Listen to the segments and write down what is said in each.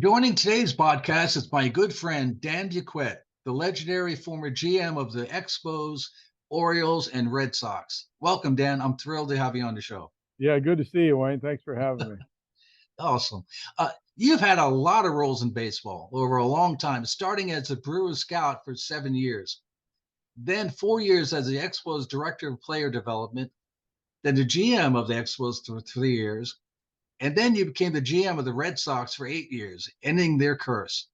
Joining today's podcast is my good friend Dan Duquette, the legendary former GM of the Expos, Orioles, and Red Sox. Welcome, Dan. I'm thrilled to have you on the show. Yeah, good to see you, Wayne. Thanks for having me. Awesome. You've had a lot of roles in baseball over a long time, starting as a Brewer scout for 7 years, then 4 years as the Expos director of player development, then the GM of the Expos for 3 years, and then you became the GM of the Red Sox for 8 years, ending their curse,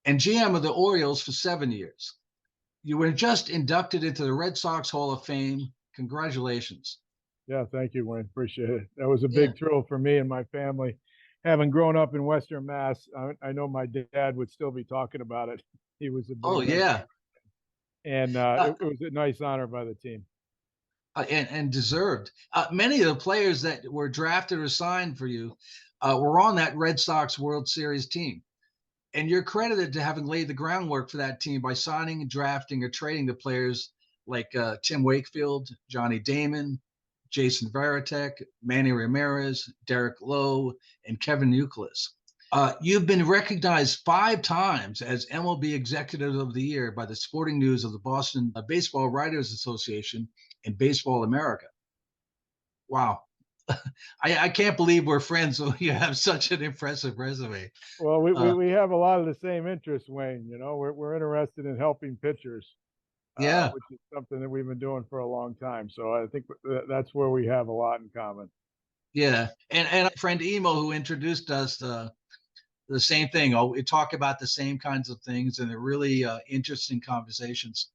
and GM of the Orioles for 7 years. You were just inducted into the Red Sox Hall of Fame. Congratulations. Yeah, thank you, Wayne. Appreciate it. That was a Yeah. big thrill for me and my family. Having grown up in Western Mass, I know my dad would still be talking about it. He was a Oh, big Red yeah. Sox, and Uh, it was a nice honor by the team. and deserved. Many of the players that were drafted or signed for you were on that Red Sox World Series team. And you're credited to having laid the groundwork for that team by signing, drafting, or trading the players like Tim Wakefield, Johnny Damon, Jason Varitek, Manny Ramirez, Derek Lowe, and Kevin Youkilis. You've been recognized 5 times as MLB Executive of the Year by the Sporting News of the Boston Baseball Writers Association and Baseball America. Wow. I can't believe we're friends when you have such an impressive resume. Well, we, we, Uh, we have a lot of the same interests, Wayne. We're interested in helping pitchers, yeah. which is something that we've been doing for a long time. So I think that's where we have a lot in common. Yeah, and our friend Emo who introduced us the same thing. Oh, we talk about the same kinds of things, and they're really interesting conversations.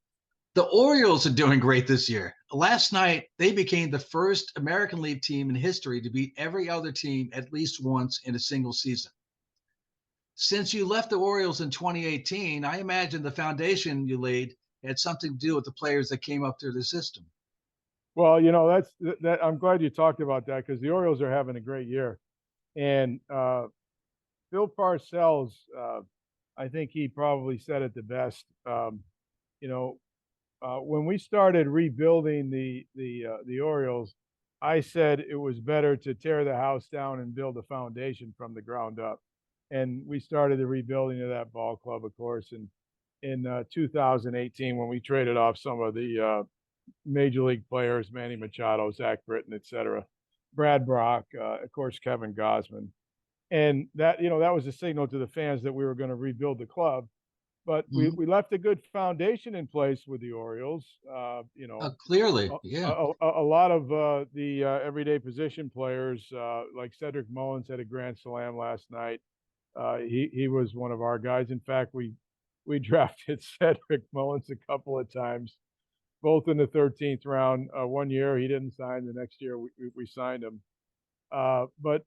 The Orioles are doing great this year. Last night, they became the first American League team in history to beat every other team at least once in a single season. Since you left the Orioles in 2018, I imagine the foundation you laid had something to do with the players that came up through the system. Well, that. I'm glad you talked about that because the Orioles are having a great year, and Bill Parcells, I think he probably said it the best. You know, when we started rebuilding the Orioles, I said it was better to tear the house down and build a foundation from the ground up. And we started the rebuilding of that ball club, of course, in 2018 when we traded off some of the major league players, Manny Machado, Zach Britton, et cetera, Brad Brock, of course, Kevin Gosman. And that was a signal to the fans that we were going to rebuild the club. But Mm-hmm. we left a good foundation in place with the Orioles. Clearly, A, yeah. a lot of the everyday position players, like Cedric Mullins, had a grand slam last night. He was one of our guys. In fact, we drafted Cedric Mullins a couple of times, both in the 13th round. One year he didn't sign. The next year we signed him. But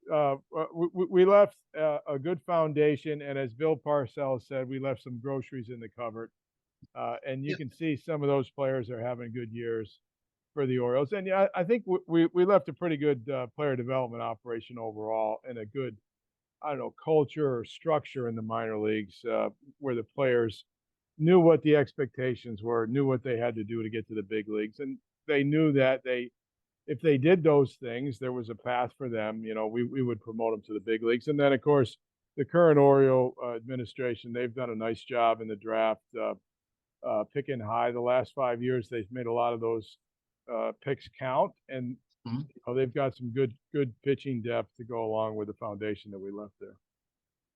we left a good foundation, and as Bill Parcells said, we left some groceries in the cupboard. And you Yeah. can see some of those players are having good years for the Orioles. And yeah, I think we left a pretty good player development operation overall, and a good, I don't know, culture or structure in the minor leagues where the players knew what the expectations were, knew what they had to do to get to the big leagues, and they knew that if they did those things, there was a path for them. We would promote them to the big leagues. And then, of course, the current Oriole administration, they've done a nice job in the draft, picking high. The last 5 years, they've made a lot of those picks count, and they've got some good pitching depth to go along with the foundation that we left there.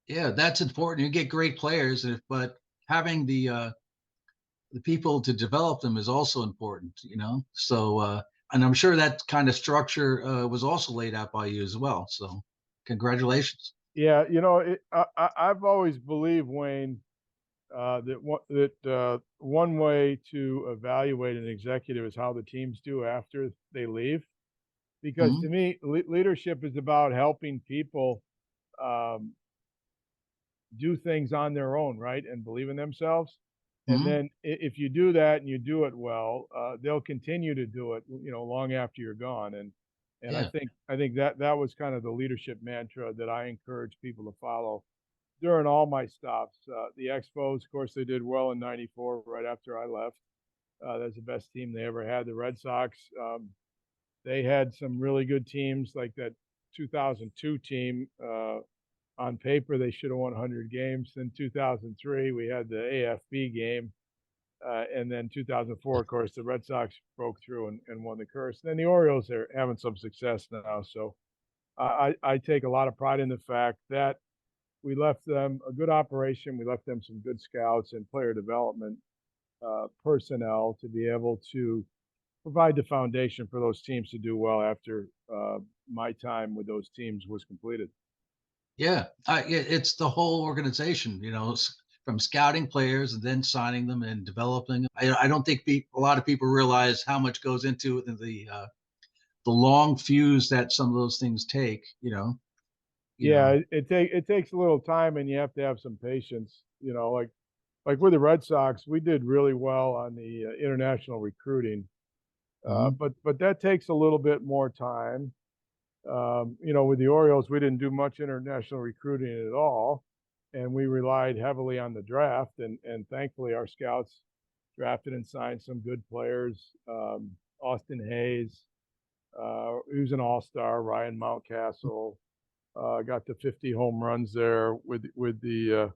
Yeah, that's important. You get great players, but having the people to develop them is also important. So, and I'm sure that kind of structure was also laid out by you as well. So, congratulations. Yeah, I've always believed, Wayne, that one way to evaluate an executive is how the teams do after they leave. Because to Mm-hmm. me, leadership is about helping people um, do things on their own, right, and believe in themselves. And Mm-hmm. then if you do that and you do it well, they'll continue to do it, long after you're gone. And Yeah. I think that was kind of the leadership mantra that I encourage people to follow during all my stops. The Expos, of course, they did well in '94, right after I left. That's the best team they ever had. The Red Sox, they had some really good teams, like that 2002 team on paper they should have won 100 games. In 2003, we had the AFB game. And then 2004, of course, the Red Sox broke through and won the curse. And then the Orioles are having some success now. So I take a lot of pride in the fact that we left them a good operation. We left them some good scouts and player development personnel to be able to provide the foundation for those teams to do well after my time with those teams was completed. Yeah, it's the whole organization, from scouting players and then signing them and developing them. I don't think a lot of people realize how much goes into the long fuse that some of those things take. Yeah, it takes a little time, and you have to have some patience. Like with the Red Sox, we did really well on the international recruiting, Mhm. but that takes a little bit more time. With the Orioles, we didn't do much international recruiting at all, and we relied heavily on the draft. And thankfully, our scouts drafted and signed some good players. Austin Hayes, who's an all-star. Ryan Mountcastle got to 50 home runs there with the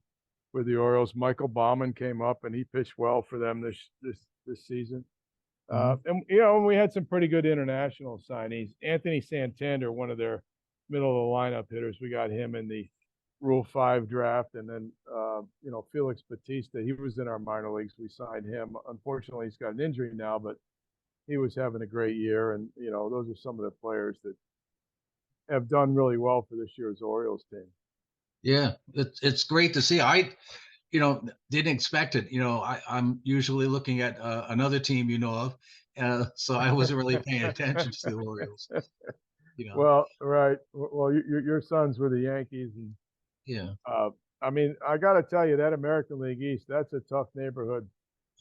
Orioles. Michael Baumann came up and he pitched well for them this season. Mhm. And we had some pretty good international signees. Anthony Santander, one of their middle of the lineup hitters, we got him in the Rule 5 draft. And then, Felix Batista, he was in our minor leagues. We signed him. Unfortunately, he's got an injury now, but he was having a great year. And, those are some of the players that have done really well for this year's Orioles team. Yeah, it's great to see. Didn't expect it. I'm usually looking at another team of, so I wasn't really paying attention to the Orioles. Well, right. Well, your sons were the Yankees, and Yeah. I mean, I got to tell you that American League East, that's a tough neighborhood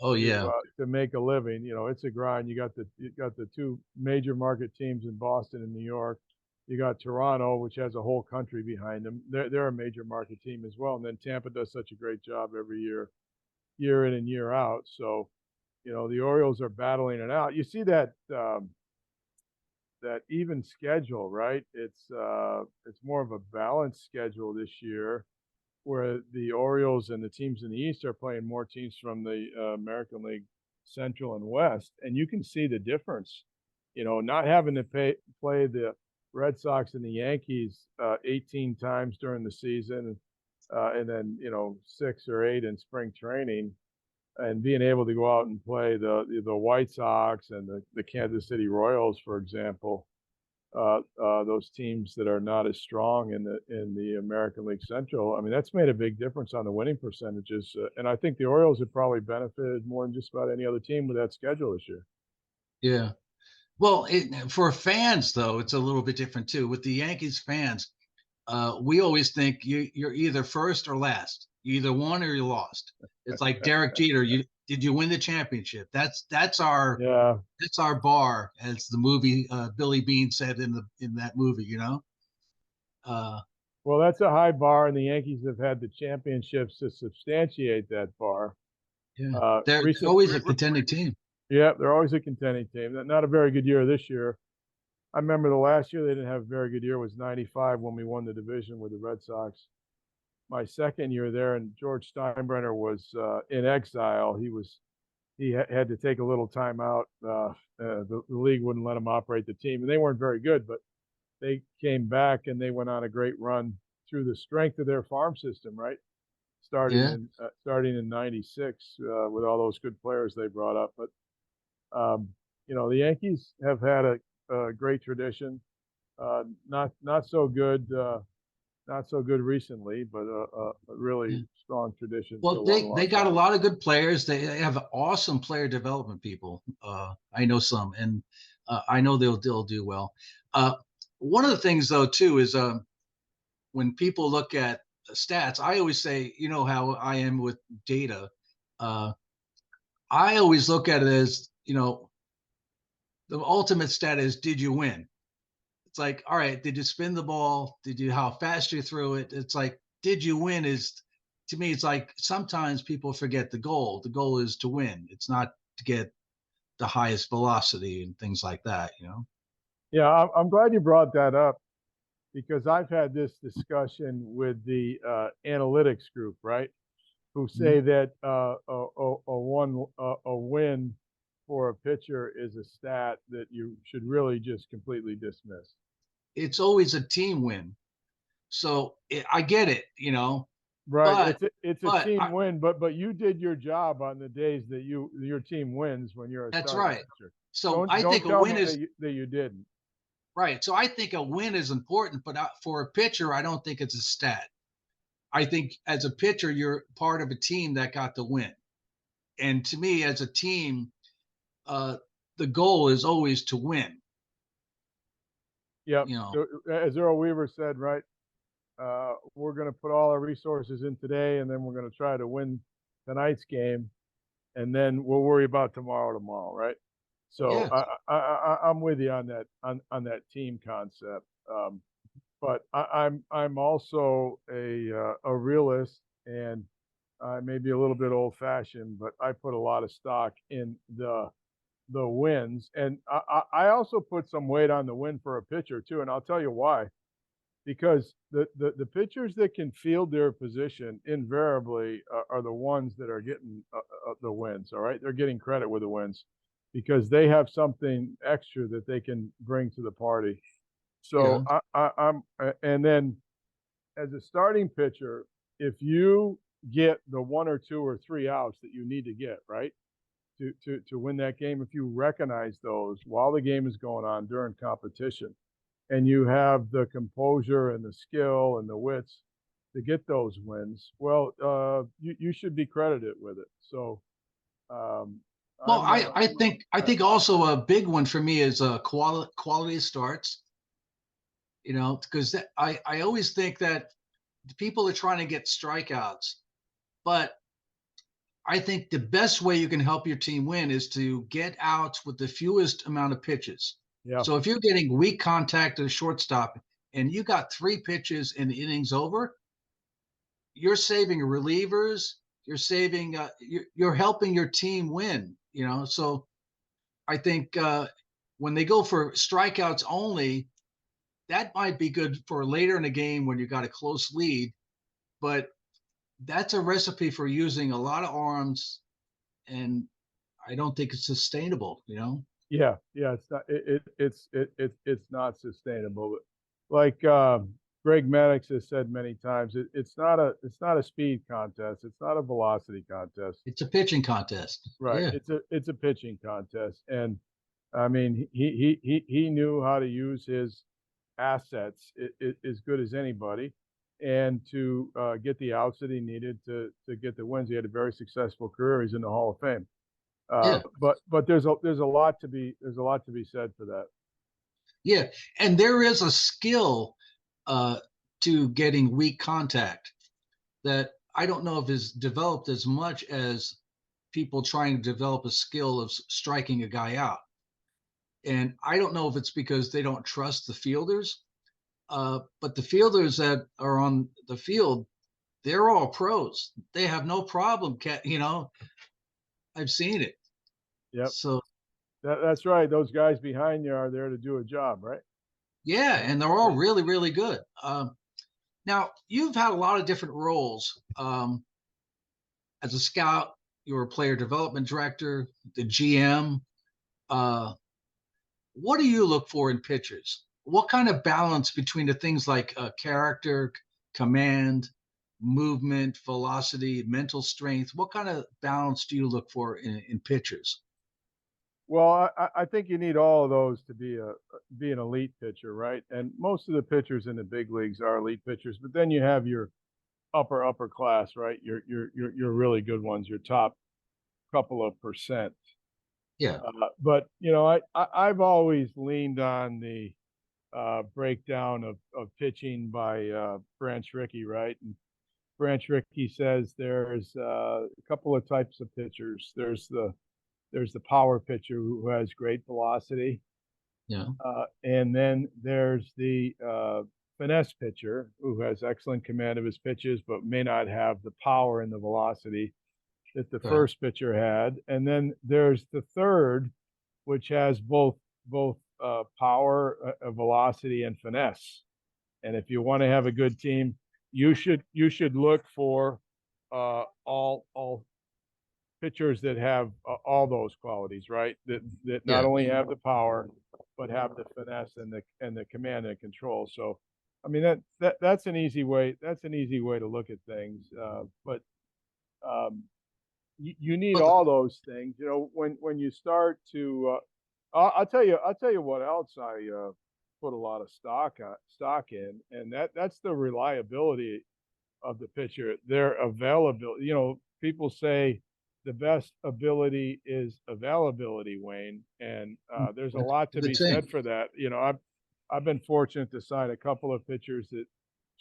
Oh yeah. to make a living. It's a grind. You got the two major market teams in Boston and New York. You got Toronto, which has a whole country behind them. They're a major market team as well. And then Tampa does such a great job every year in and year out. So, the Orioles are battling it out. You see that that even schedule, right? It's more of a balanced schedule this year, where the Orioles and the teams in the East are playing more teams from the American League Central and West, and you can see the difference. Not having to play the Red Sox and the Yankees 18 times during the season, and then 6 or 8 in spring training, and being able to go out and play the White Sox and the Kansas City Royals, for example, those teams that are not as strong in the American League Central. I mean, that's made a big difference on the winning percentages, and I think the Orioles have probably benefited more than just about any other team with that schedule this year. Yeah. Well, for fans though, it's a little bit different too. With the Yankees fans, we always think you're either first or last. You either won or you lost. It's like Derek Jeter. Did you win the championship? That's our Yeah. bar, as the movie Billy Bean said in that movie. Uh, Well, that's a high bar, and the Yankees have had the championships to substantiate that bar. yeah, they're always a contending team. Yeah, they're always a contending team. Not a very good year this year. I remember the last year they didn't have a very good year was '95 when we won the division with the Red Sox. My second year there, and George Steinbrenner was in exile. He had to take a little time out. The league wouldn't let him operate the team, and they weren't very good, but they came back and they went on a great run through the strength of their farm system, right? Yeah. Starting in '96 with all those good players they brought up. But the Yankees have had a great tradition. Not so good. Not so good recently, but a really Yeah. strong tradition for a Well, long, they long got a time. lot of good players. They have awesome player development people. I know some, and I know they'll do well. Uh, One of the things though too is when people look at stats, I always say, how I am with data. Uh, I always look at it as, the ultimate stat is, did you win? It's like, all right, did you spin the ball? How fast you threw it? It's like, did you win is, to me, it's like sometimes people forget the goal. The goal is to win. It's not to get the highest velocity and things like that. Yeah, I'm glad you brought that up. because I've had this discussion with the analytics group, right? Who say that a win for a pitcher is a stat that you should really just completely dismiss. It's always a team win. So I get it, Right. but It's a but team win, but you did your job on the days that your team wins when you're a that's starting right. pitcher. So Don't I don't think a tell win me is that you didn't. right. So I think a win is important, but for a pitcher, I don't think it's a stat. I think as a pitcher, you're part of a team that got the win. And to me, as a team, uh, the goal is always to win. Yep. You know, So, as Earl Weaver said, right, we're going to put all our resources in today, and then we're going to try to win tonight's game, and then we'll worry about tomorrow, right? So yeah, I'm with you on that on that team concept. But I'm also a realist, and I may be a little bit old fashioned, but I put a lot of stock in the wins, and I also put some weight on the win for a pitcher too, and I'll tell you why. Because the pitchers that can field their position invariably are the ones that are getting the wins. All right, they're getting credit with the wins because they have something extra that they can bring to the party. So yeah, I'm and then as a starting pitcher, if you get the one or two or three outs that you need to get, right, to win that game, if you recognize those while the game is going on during competition, and you have the composure and the skill and the wits to get those wins, well, you should be credited with it. So um, well, I'm I think also a big one for me is quality starts. Because I always think that people are trying to get strikeouts, but I think the best way you can help your team win is to get outs with the fewest amount of pitches. yeah, So if you're getting weak contact at a shortstop and you got 3 pitches and the inning's over, you're saving relievers. You're saving. You're helping your team win. So I think when they go for strikeouts only, that might be good for later in the game when you got a close lead. But that's a recipe for using a lot of arms, and I don't think it's sustainable. yeah. It's not it's not sustainable. Like Greg Maddox has said many times, it's not a speed contest. It's not a velocity contest. It's a pitching contest. Right. Yeah. It's a pitching contest, and I mean he knew how to use his assets as good as anybody, and to get the outs that he needed to get the wins. He had a very successful career. He's in the Hall of Fame. Yeah. But there's a lot to be said for that. Yeah. And there is a skill uh, to getting weak contact that I don't know if is developed as much as people trying to develop a skill of striking a guy out. And I don't know if it's because they don't trust the fielders, but the fielders that are on the field, they're all pros. They have no problem. I've seen it. Yep, So that's right. Those guys behind you are there to do a job, right? yeah, and they're all really, really good. Now you've had a lot of different roles. As a scout, you were a player development director, the GM. Uh, what do you look for in pitchers? What kind of balance between the things like character, command, movement, velocity, mental strength? What kind of balance do you look for in pitchers? Well, I think you need all of those to be an elite pitcher, right? And most of the pitchers in the big leagues are elite pitchers, but then you have your upper class, right? Your really good ones, your top couple of percent. Yeah, But I've always leaned on the breakdown of pitching by Branch Rickey, right? And Branch Rickey says there's a couple of types of pitchers. There's the power pitcher who has great velocity, yeah, and then there's the finesse pitcher who has excellent command of his pitches, but may not have the power and the velocity that the yeah, first pitcher had. And then there's the third, which has both power, velocity, and finesse. And if you want to have a good team, you should look for all pitchers that have all those qualities, right? That not Yeah. only have the power, but have the finesse and the command and control. So, I mean that's an easy way. That's an easy way to look at things. But you need Well, all those things. You know, when you start to, I'll tell you what else I put a lot of stock in, and that's the reliability of the pitcher, their availability. You know, people say the best ability is availability, Wayne, and there's a lot to good be thing. said for that. You know, I've been fortunate to sign a couple of pitchers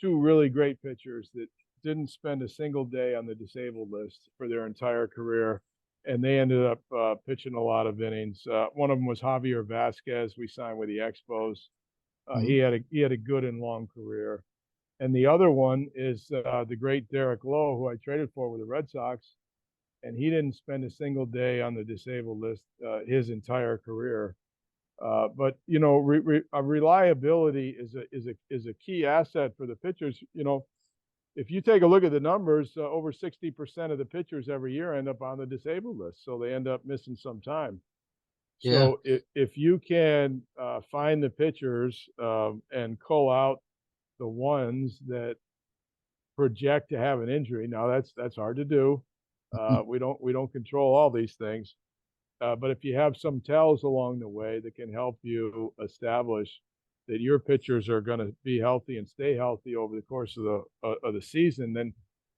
two really great pitchers that didn't spend a single day on the disabled list for their entire career, and they ended up pitching a lot of innings. One of them was Javier Vasquez. We signed with the Expos. Mhm. He had a good and long career. And the other one is the great Derek Lowe, who I traded for with the Red Sox, and he didn't spend a single day on the disabled list his entire career. But you know, reliability is a key asset for the pitchers. You know, if you take a look at the numbers, over 60% of the pitchers every year end up on the disabled list, so they end up missing some time. Yeah. So if you can find the pitchers and cull out the ones that project to have an injury. Now that's hard to do. We don't control all these things, but if you have some tells along the way that can help you establish that your pitchers are going to be healthy and stay healthy over the course of the season, then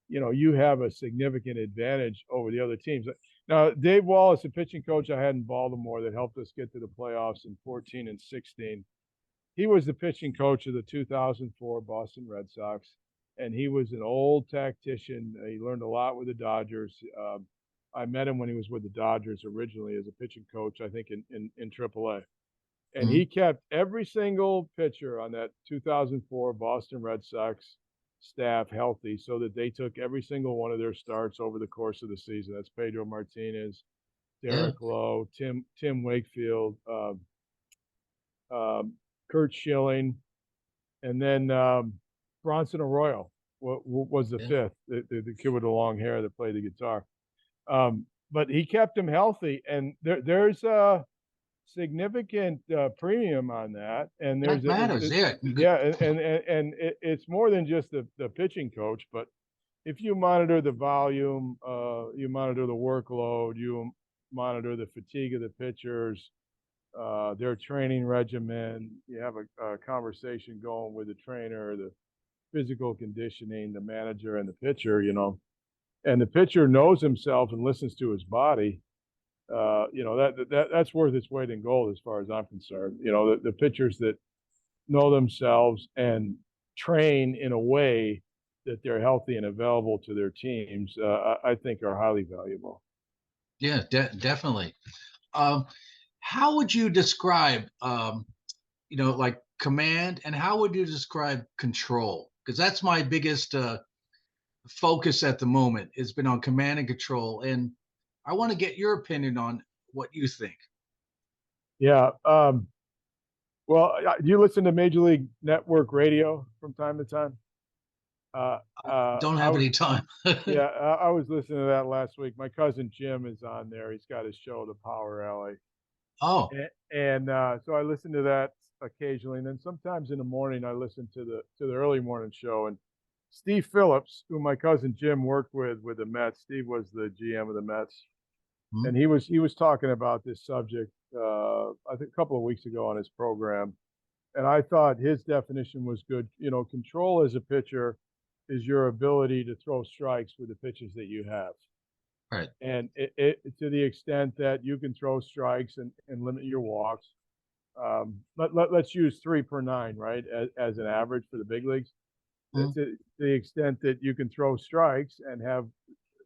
you know you have a significant advantage over the other teams. Now, Dave Wallace, a pitching coach I had in Baltimore that helped us get to the playoffs in 14 and 16. He was the pitching coach of the 2004 Boston Red Sox, and he was an old tactician. He learned a lot with the Dodgers. I met him when he was with the Dodgers originally as a pitching coach, I think in AAA. And Mhm. he kept every single pitcher on that 2004 Boston Red Sox staff healthy so that they took every single one of their starts over the course of the season. That's Pedro Martinez, Yeah. Derek Lowe, Tim Wakefield, Kurt Schilling, and then Bronson Arroyo was the Yeah. fifth, the kid with the long hair that played the guitar. But he kept him healthy, and there's a significant premium on that. And That matters. Yeah. yeah, and it's more than just the pitching coach, but if you monitor the volume, you monitor the workload, you monitor the fatigue of the pitchers, their training regimen. You have a conversation going with the trainer, the physical conditioning, the manager, and the pitcher. You know, and the pitcher knows himself and listens to his body. You know that's worth its weight in gold as far as I'm concerned. You know, the pitchers that know themselves and train in a way that they're healthy and available to their teams, I think are highly valuable. Yeah. Definitely. Um, how would you describe, like command, and how would you describe control? Because that's my biggest focus at the moment. It's been on command and control, and I want to get your opinion on what you think. Yeah. Well, do you listen to Major League Network radio from time to time? Don't have any time. Yeah, I was listening to that last week. My cousin Jim is on there. He's got his show, The Power Alley, Oh, and so I listen to that occasionally. And then sometimes in the morning, I listen to the early morning show. And Steve Phillips, who my cousin Jim worked with the Mets, Steve was the GM of the Mets, hmm, and he was talking about this subject I think a couple of weeks ago on his program, and I thought his definition was good. You know, control as a pitcher is your ability to throw strikes with the pitches that you have. right. And to the extent that you can throw strikes and limit your walks. Let's use 3 per 9, right, as an average for the big leagues. Hmm. To the extent that you can throw strikes and have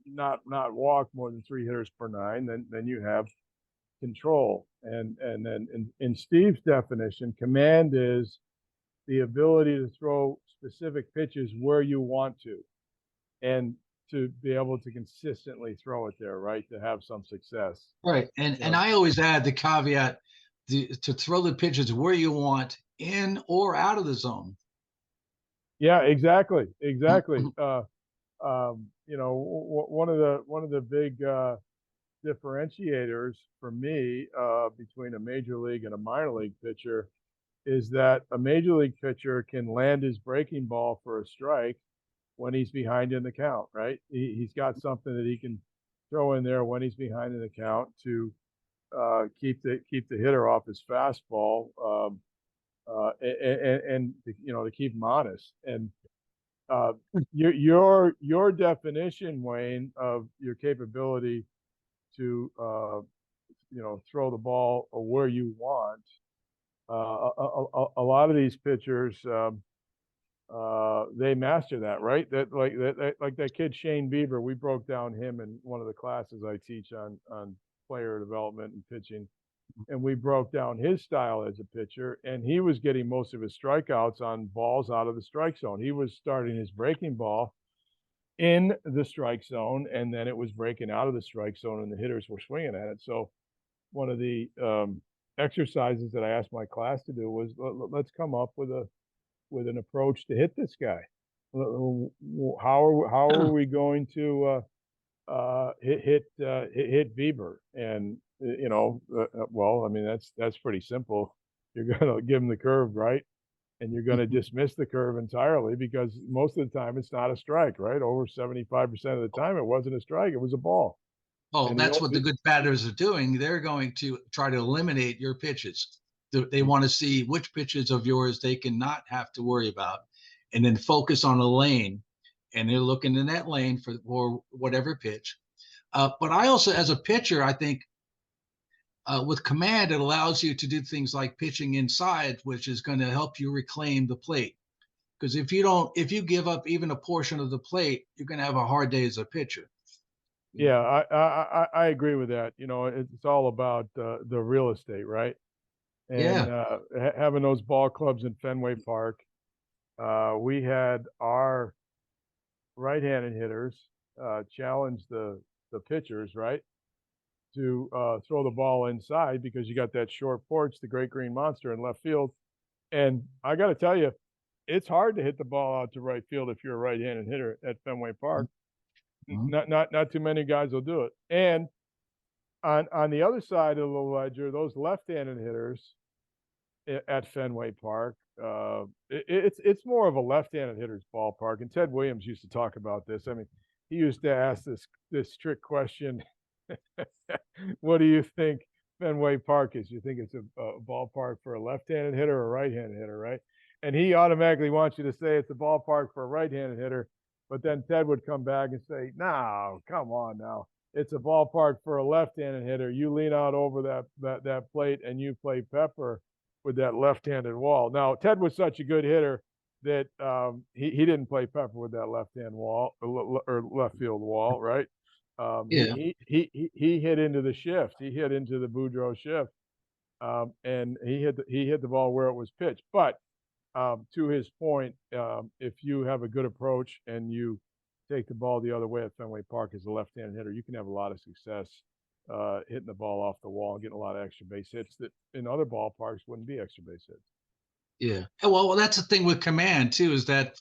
not walk more than 3 hitters per 9, then you have control. And then in Steve's definition, command is the ability to throw specific pitches where you want to, and to be able to consistently throw it there, right? To have some success. Right. And You and know, I always add the caveat, to throw the pitches where you want, in or out of the zone. Yeah, exactly, exactly. Mhm. One of the big differentiators for me between a major league and a minor league pitcher is that a major league pitcher can land his breaking ball for a strike when he's behind in the count, right? He's got something that he can throw in there when he's behind in the count to keep the hitter off his fastball, and to keep him honest. And uh, your definition, Wayne, of your capability to throw the ball where you want. A lot of these pitchers, they master that, right? Like that kid Shane Bieber. We broke down him in one of the classes I teach on player development and pitching, and we broke down his style as a pitcher. And he was getting most of his strikeouts on balls out of the strike zone. He was starting his breaking ball in the strike zone, and then it was breaking out of the strike zone, and the hitters were swinging at it. So one of the exercises that I asked my class to do was let's come up with an approach to hit this guy. How are we going to hit Bieber? And well, I mean that's pretty simple. You're going to give him the curve, right? And you're going to dismiss the curve entirely because most of the time it's not a strike, right? Over 75% of the time it wasn't a strike, it was a ball. Oh, And that's what the good batters are doing. They're going to try to eliminate your pitches. They want to see which pitches of yours they can not have to worry about, and then focus on a lane. And they're looking in that lane for whatever pitch. But I also, as a pitcher, I think with command, it allows you to do things like pitching inside, which is going to help you reclaim the plate. Because if you give up even a portion of the plate, you're going to have a hard day as a pitcher. yeah, I agree with that. It's all about the real estate, right? And Yeah, having those ball clubs in Fenway Park, we had our right-handed hitters challenge the pitchers, right, to throw the ball inside because you got that short porch, the Great Green Monster in left field. And I got to tell you, it's hard to hit the ball out to right field if you're a right-handed hitter at Fenway Park. mm-hmm. Not too many guys will do it. And on the other side of the ledger, those left-handed hitters at Fenway Park, it's more of a left-handed hitter's ballpark. And Ted Williams used to talk about this. I mean, he used to ask this trick question: "What do you think Fenway Park is? You think it's a ballpark for a left-handed hitter or a right-handed hitter, right?" And he automatically wants you to say it's a ballpark for a right-handed hitter, but then Ted would come back and say, "No, come on now. It's a ballpark for a left-handed hitter. You lean out over that plate and you play pepper with that left-handed wall." Now, Ted was such a good hitter that he didn't play pepper with that left-hand wall or left field wall, right? Yeah, He hit into the shift. He hit into the Boudreaux shift, and he hit the ball where it was pitched. But to his point, if you have a good approach and you take the ball the other way at Fenway Park as a left-handed hitter, you can have a lot of success hitting the ball off the wall and getting a lot of extra base hits that in other ballparks wouldn't be extra base hits. yeah. Well, that's the thing with command too, is that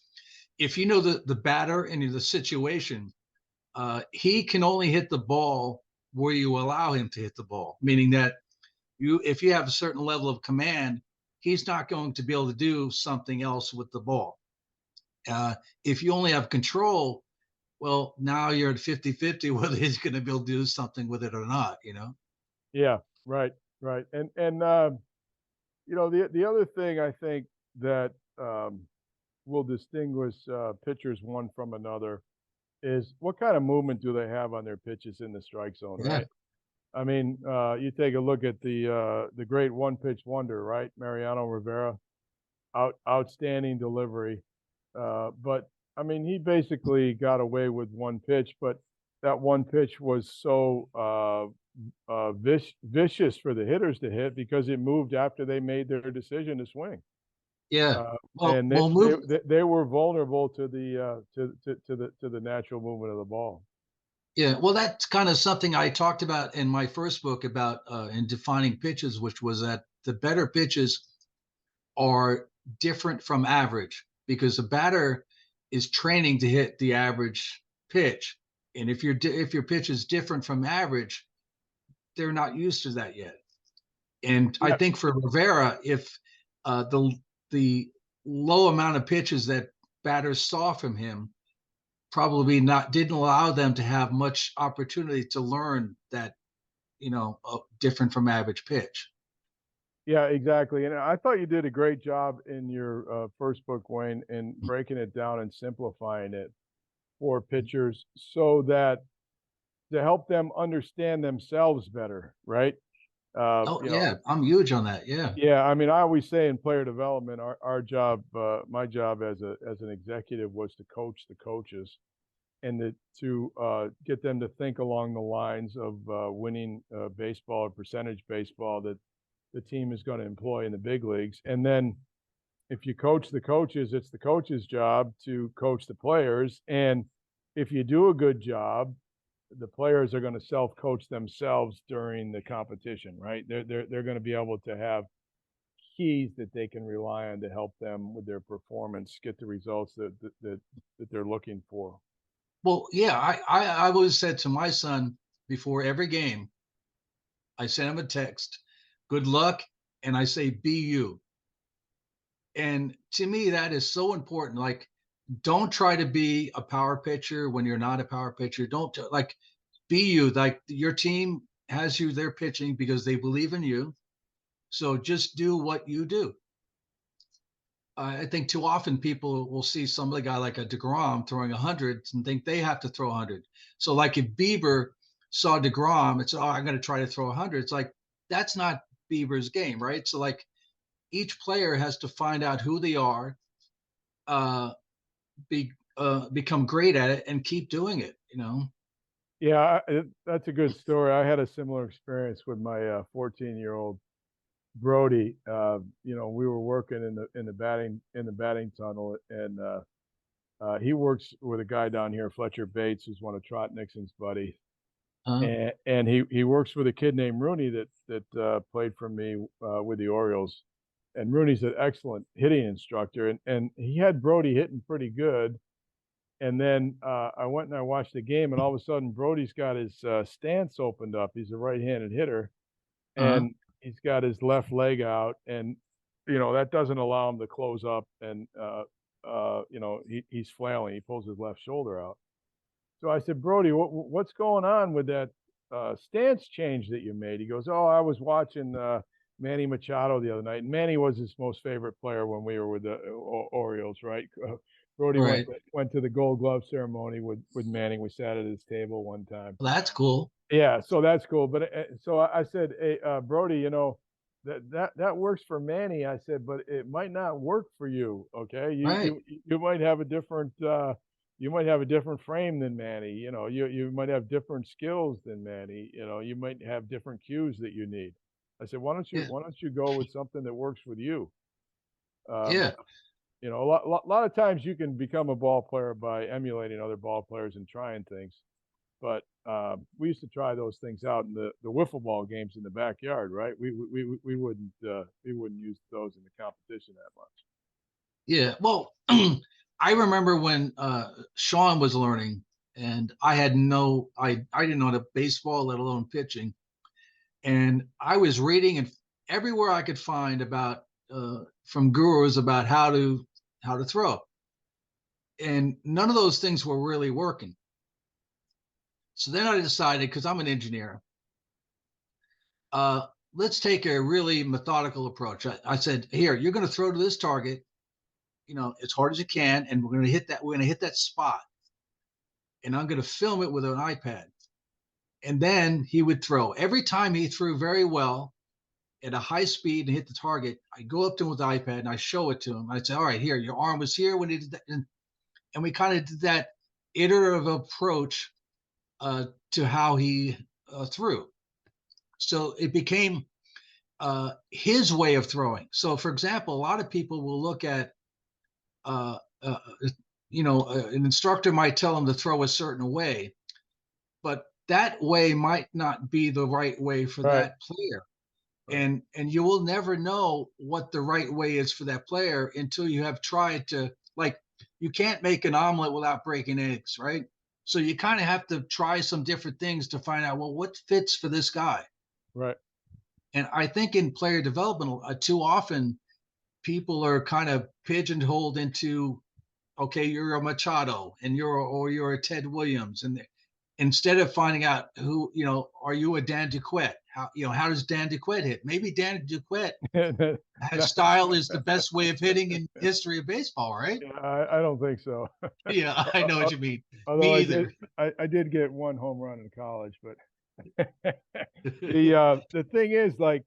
if you know the batter and the situation, he can only hit the ball where you allow him to hit the ball. Meaning that if you have a certain level of command, he's not going to be able to do something else with the ball. If you only have control, well, now you're at 50-50 whether he's going to be able to do something with it or not, you know? Yeah, right, right. And the other thing I think that will distinguish pitchers one from another is what kind of movement do they have on their pitches in the strike zone, Yeah. right? I mean, you take a look at the great one pitch wonder, right? Mariano Rivera, outstanding delivery. But I mean, he basically got away with one pitch, but that one pitch was so vicious for the hitters to hit because it moved after they made their decision to swing. Yeah. Uh, Well, and well, move. they were vulnerable to the natural movement of the ball. Yeah. Well, that's kind of something I talked about in my first book about in defining pitches, which was that the better pitches are different from average. because the batter is training to hit the average pitch. And if your pitch is different from average, they're not used to that yet. And I Yeah, think for Rivera, if the low amount of pitches that batters saw from him probably not didn't allow them to have much opportunity to learn that, different from average pitch. yeah, exactly. And I thought you did a great job in your first book, Wayne, in breaking it down and simplifying it for pitchers so that to help them understand themselves better, right? Oh You know, yeah, I'm huge on that. Yeah. yeah, I mean, I always say in player development, our job, my job as an executive was to coach the coaches and to get them to think along the lines of winning baseball or percentage baseball that the team is going to employ in the big leagues. And then if you coach the coaches, it's the coach's job to coach the players. And if you do a good job, the players are going to self-coach themselves during the competition, right? They're going to be able to have keys that they can rely on to help them with their performance, get the results that they're looking for. Well, yeah, I always said to my son before every game, I send him a text, good luck, and I say, be you. And to me, that is so important. Like, don't try to be a power pitcher when you're not a power pitcher. Don't like be you. Like your team has you there pitching because they believe in you. So just do what you do. I think too often people will see some guy like a DeGrom throwing 100 and think they have to throw 100. So like if Bieber saw DeGrom, it's, oh, I'm going to try to throw 100. It's like, that's not Bieber's game, right? So like each player has to find out who they are, uh, become great at it and keep doing it. Yeah, that's a good story. I had a similar experience with my 14-year-old Brody. We were working in the batting tunnel, and he works with a guy down here, Fletcher Bates, who's one of Trot Nixon's buddies, Uh, and he works with a kid named Rooney that played for me with the Orioles. And Rooney's an excellent hitting instructor, and he had Brody hitting pretty good. And then I went and I watched the game, and all of a sudden Brody's got his stance opened up. He's a right-handed hitter, uh, and he's got his left leg out, and that doesn't allow him to close up, and he's flailing. He pulls his left shoulder out. So I said, Brody, what's going on with that stance change that you made? He goes, oh, I was watching Manny Machado the other night. And Manny was his most favorite player when we were with the Orioles, right? Brody right. went to the Gold Glove ceremony with Manny. We sat at his table one time. Well, that's cool. Yeah, so that's cool. But so I said, hey, Brody, that works for Manny. I said, but it might not work for you. Okay, Right. you might have a different frame than Manny. You might have different skills than Manny. You might have different cues that you need. I said, Yeah. why don't you go with something that works with you? Um, Yeah. a lot of times you can become a ball player by emulating other ball players and trying things. But we used to try those things out in the wiffle ball games in the backyard, right? We wouldn't use those in the competition that much. Yeah. Well, I remember when Sean was learning, and I didn't know the baseball, let alone pitching. And I was reading and everywhere I could find about from gurus about how to throw, and none of those things were really working. So then I decided, because I'm an engineer, let's take a really methodical approach. I said, here, you're going to throw to this target, as hard as you can, and we're going to hit that. We're going to hit that spot, and I'm going to film it with an iPad. And then he would throw. Every time he threw very well at a high speed and hit the target, I go up to him with the iPad and I show it to him. I'd say, all right, here, your arm was here when he did that. And we kind of did that iterative approach to how he threw. So it became his way of throwing. So, for example, a lot of people will look at, uh, uh, an instructor might tell them to throw a certain way, but that way might not be the right way for Right. that player. Right. And you will never know what the right way is for that player until you have tried to like you can't make an omelet without breaking eggs, right? So you kind of have to try some different things to find out, well, what fits for this guy. Right. And I think in player development, too often people are kind of pigeonholed into, okay, you're a Machado and you're a Ted Williams, and instead of finding out who, are you a Dan Duquette? How does Dan Duquette hit? Maybe Dan Duquette has style is the best way of hitting in history of baseball, right? Yeah, I don't think so. Yeah, I know what you mean. Although Me either. I did get one home run in college, but the thing is, like,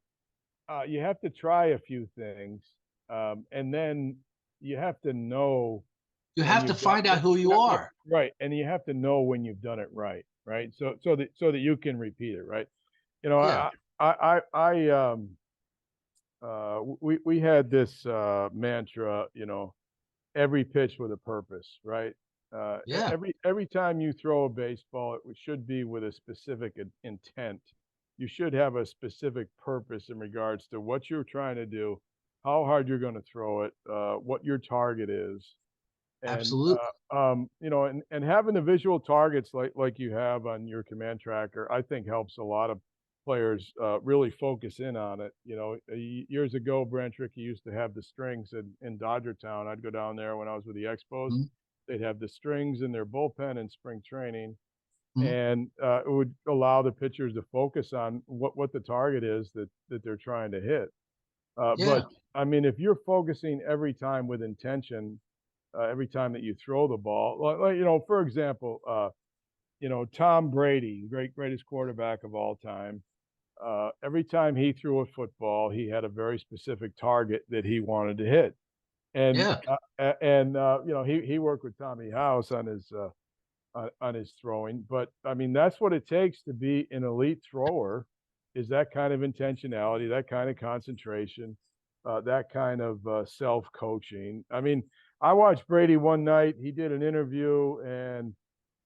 you have to try a few things, and then you have to know You when have to you've done find out who you are. right, and you have to know when you've done it right, right? So that you can repeat it, right? You know, Yeah, we had this mantra, every pitch with a purpose, right? yeah, Every time you throw a baseball, it should be with a specific intent. You should have a specific purpose in regards to what you're trying to do, how hard you're going to throw it, what your target is, and absolutely. and having the visual targets like you have on your command tracker, I think helps a lot of players really focus in on it. Years ago, Brand Tricky used to have the strings in Dodger Town. I'd go down there when I was with the Expos. Mhm, They'd have the strings in their bullpen in spring training, mhm. and it would allow the pitchers to focus on what the target is that they're trying to hit. But Yeah, I mean, if you're focusing every time with intention, every time that you throw the ball, for example, Tom Brady, greatest quarterback of all time. Every time he threw a football, he had a very specific target that he wanted to hit. And yeah, he worked with Tommy House on his throwing. But I mean, that's what it takes to be an elite thrower, is that kind of intentionality, that kind of concentration, that kind of self coaching. I mean, I watched Brady one night. He did an interview, and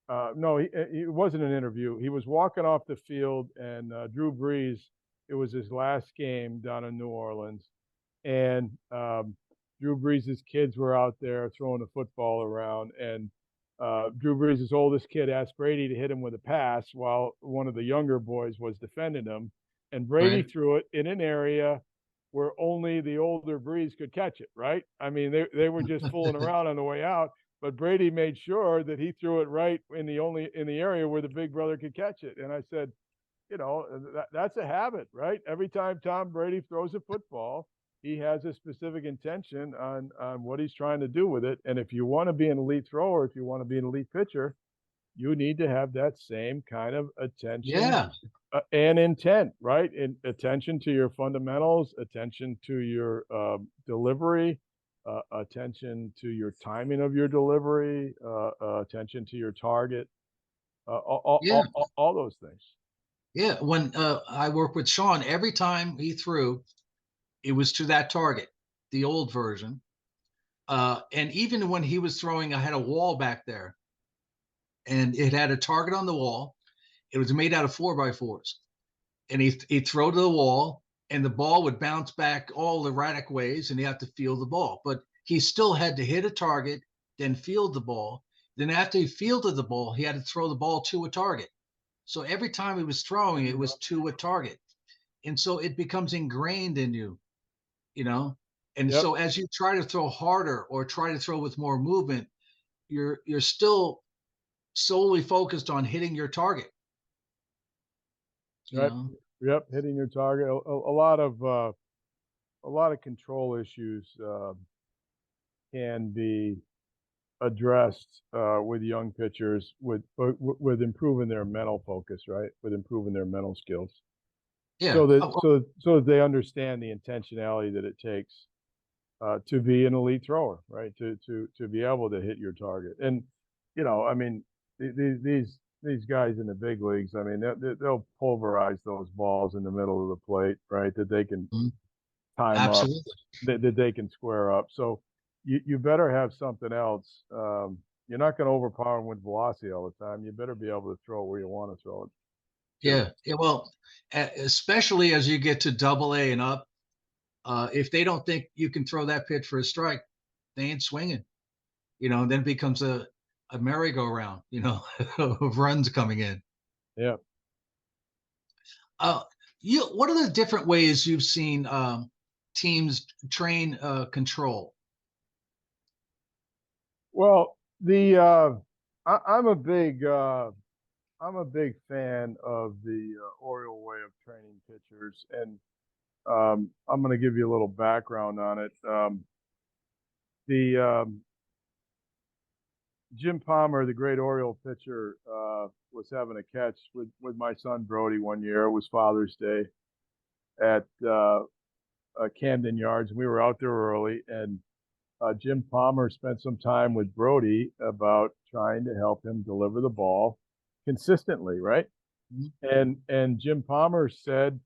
no, it wasn't an interview. He was walking off the field, and Drew Brees. It was his last game down in New Orleans, and Drew Brees' kids were out there throwing the football around, and Drew Brees' oldest kid asked Brady to hit him with a pass while one of the younger boys was defending him, and Brady right. threw it in an area where only the older Brees could catch it. Right? I mean, they were just fooling around on the way out, but Brady made sure that he threw it right in the area where the big brother could catch it. And I said, that's a habit, right? Every time Tom Brady throws a football, he has a specific intention on what he's trying to do with it. And if you want to be an elite thrower, if you want to be an elite pitcher, you need to have that same kind of attention Yeah, and intent, right? And attention to your fundamentals, attention to your delivery, attention to your timing of your delivery, attention to your target, yeah, all those things. yeah. When I worked with Sean, every time he threw, it was to that target, the old version. And even when he was throwing, I had a wall back there, and it had a target on the wall. It was made out of 4x4s, and he'd throw to the wall, and the ball would bounce back all erratic ways, and he had to field the ball. But he still had to hit a target, then field the ball. Then after he fielded the ball, he had to throw the ball to a target. So every time he was throwing, it was to a target, and so it becomes ingrained in you, you know. And Yep. so as you try to throw harder or try to throw with more movement, you're still solely focused on hitting your target, you Right. know. Yep. Hitting your target. A lot of control issues can be addressed with young pitchers with improving their mental focus, right? With improving their mental skills, Yeah. so that Oh, so that they understand the intentionality that it takes to be an elite thrower, right? To be able to hit your target. And I mean, these guys in the big leagues, I mean, they'll pulverize those balls in the middle of the plate, right? That they can mhm, time up, absolutely. that they can square up. So you better have something else. You're not going to overpower them with velocity all the time. You better be able to throw it where you want to throw it too. Yeah. Yeah. Well, especially as you get to double A and up, if they don't think you can throw that pitch for a strike, they ain't swinging. and then it becomes a merry-go-round, of runs coming in. Yeah. Uh, what are the different ways you've seen teams train control? Well, I'm a big fan of the Oriole way of training pitchers, and I'm going to give you a little background on it. The Jim Palmer, the great Oriole pitcher, was having a catch with my son Brody one year. It was Father's Day at Camden Yards, and we were out there early. And Jim Palmer spent some time with Brody about trying to help him deliver the ball consistently, right? And Jim Palmer said,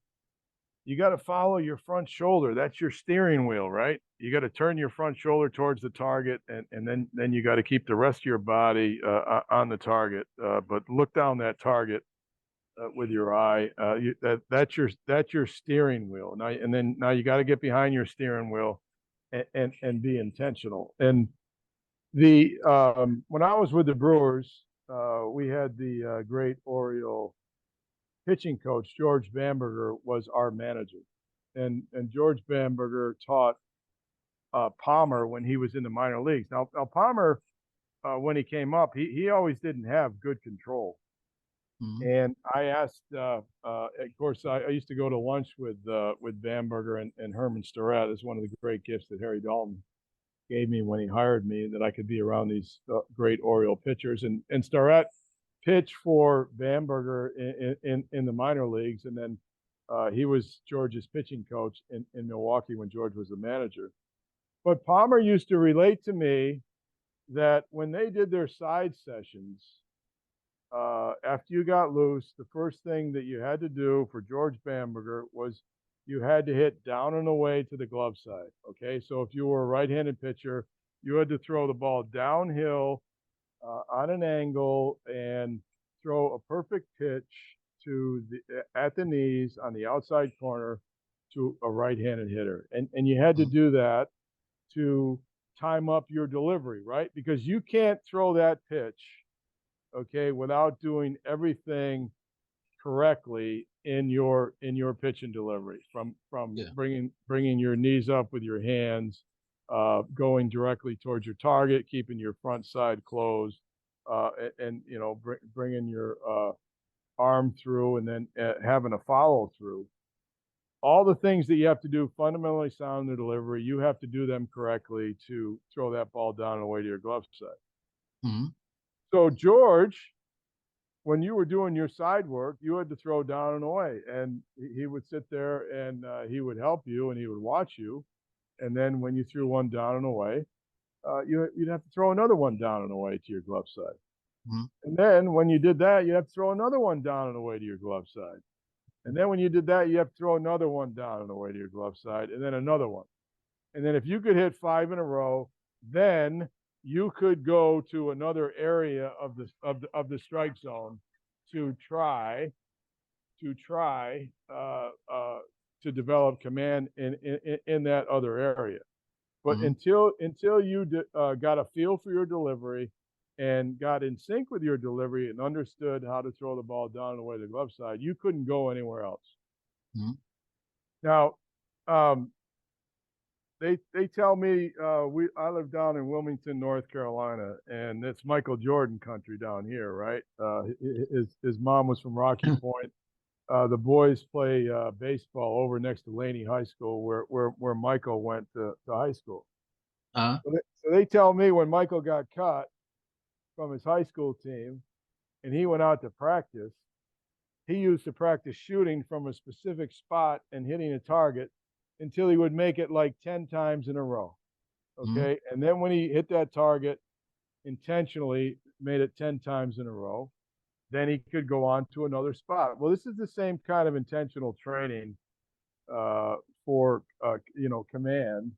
you got to follow your front shoulder. That's your steering wheel, right? You got to turn your front shoulder towards the target, and then you got to keep the rest of your body on the target. But look down that target with your eye. That's your steering wheel. Now you got to get behind your steering wheel and be intentional. And when I was with the Brewers, we had the great Oriole pitching coach George Bamberger was our manager, and George Bamberger taught Palmer when he was in the minor leagues. Now Palmer, when he came up, he always didn't have good control. And I asked, of course, I used to go to lunch with Bamberger and Herman Starrett. It's one of the great gifts that Harry Dalton gave me when he hired me, that I could be around these great Oriole pitchers. And Starrett pitched for Bamberger in the minor leagues, and then he was George's pitching coach in Milwaukee when George was the manager. But Palmer used to relate to me that when they did their side sessions, after you got loose, the first thing that you had to do for George Bamberger was you had to hit down and away to the glove side. Okay, so if you were a right-handed pitcher, you had to throw the ball downhill on an angle and throw a perfect pitch at the knees on the outside corner to a right-handed hitter. And you had to do that to time up your delivery, right? Because you can't throw that pitch, okay, without doing everything correctly in your pitch and delivery, from bringing your knees up with your hands, going directly towards your target, keeping your front side closed, and bringing your arm through, and then having a follow through. All the things that you have to do fundamentally sound the delivery, you have to do them correctly to throw that ball down and away to your glove side. So George, when you were doing your side work, you had to throw down and away, and he would sit there and he would help you and he would watch you. And then when you threw one down and away, you'd have to throw another one down and away to your glove side. And then when you did that, you have to throw another one down and away to your glove side. And then when you did that, you have to throw another one down and away to your glove side, and then another one. And then if you could hit 5 in a row, then you could go to another area of the strike zone to try to develop command in that other area. But until you got a feel for your delivery and got in sync with your delivery and understood how to throw the ball down and away to the glove side, you couldn't go anywhere else. Now, they tell me I live down in Wilmington, North Carolina, and it's Michael Jordan country down here, right? His mom was from Rocky Point. The boys play baseball over next to Laney High School, where Michael went to high school. So they tell me when Michael got cut from his high school team and he went out to practice, he used to practice shooting from a specific spot and hitting a target until he would make it like 10 times in a row. Okay. And then when he hit that target intentionally, made it 10 times in a row, then he could go on to another spot. Well, this is the same kind of intentional training for command